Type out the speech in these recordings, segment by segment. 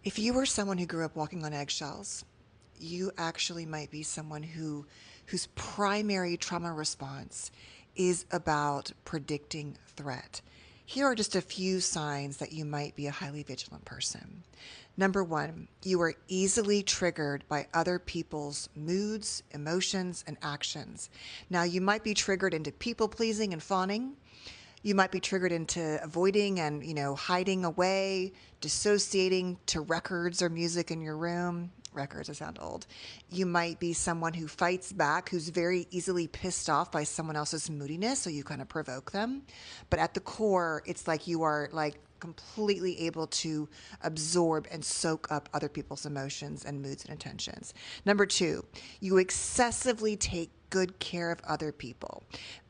If you were someone who grew up walking on eggshells, you actually might be someone whose primary trauma response is about predicting threat. Here are just a few signs that you might be a highly vigilant person. Number one, you are easily triggered by other people's moods, emotions, and actions. Now, you might be triggered into people pleasing and fawning. You might be triggered into avoiding and, hiding away, dissociating to records or music in your room. Records, I sound old. You might be someone who fights back, who's very easily pissed off by someone else's moodiness, so you kind of provoke them. But at the core, it's like you are like completely able to absorb and soak up other people's emotions and moods and intentions. Number two, you excessively take good care of other people.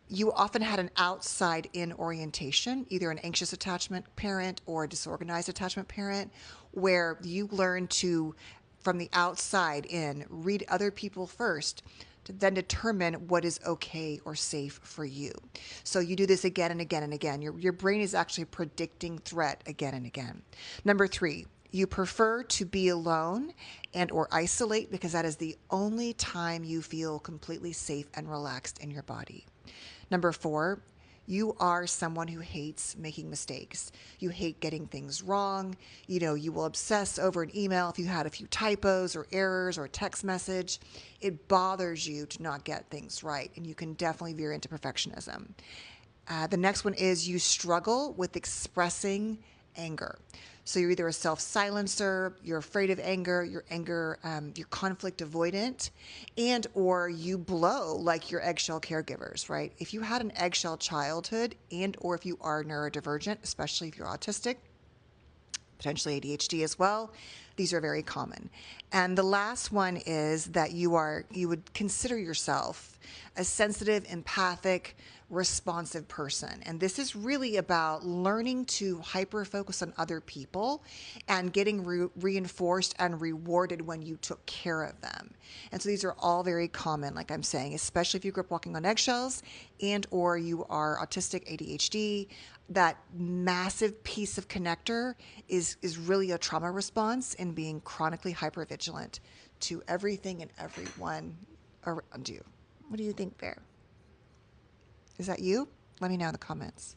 You often had an outside in orientation, either an anxious attachment parent or a disorganized attachment parent, where you learn to, from the outside in, read other people first to then determine what is okay or safe for you. So you do this again and again and again. Your brain is actually predicting threat again and again. Number three, you prefer to be alone and or isolate because that is the only time you feel completely safe and relaxed in your body. Number four, you are someone who hates making mistakes. You hate getting things wrong. You will obsess over an email if you had a few typos or errors or a text message. It bothers you to not get things right, and you can definitely veer into perfectionism. The next one is you struggle with expressing anger. So you're either a self-silencer, you're afraid of anger, you're conflict avoidant, and or you blow like your eggshell caregivers, right? If you had an eggshell childhood and or if you are neurodivergent, especially if you're autistic, potentially ADHD as well, these are very common. And the last one is that you would consider yourself a sensitive, empathic, responsive person. And this is really about learning to hyper focus on other people and getting reinforced and rewarded when you took care of them. And so these are all very common, like I'm saying, especially if you grew up walking on eggshells and or you are autistic, ADHD. That massive piece of connector is really a trauma response in being chronically hypervigilant to everything and everyone around you. What do you think there? Is that you? Let me know in the comments.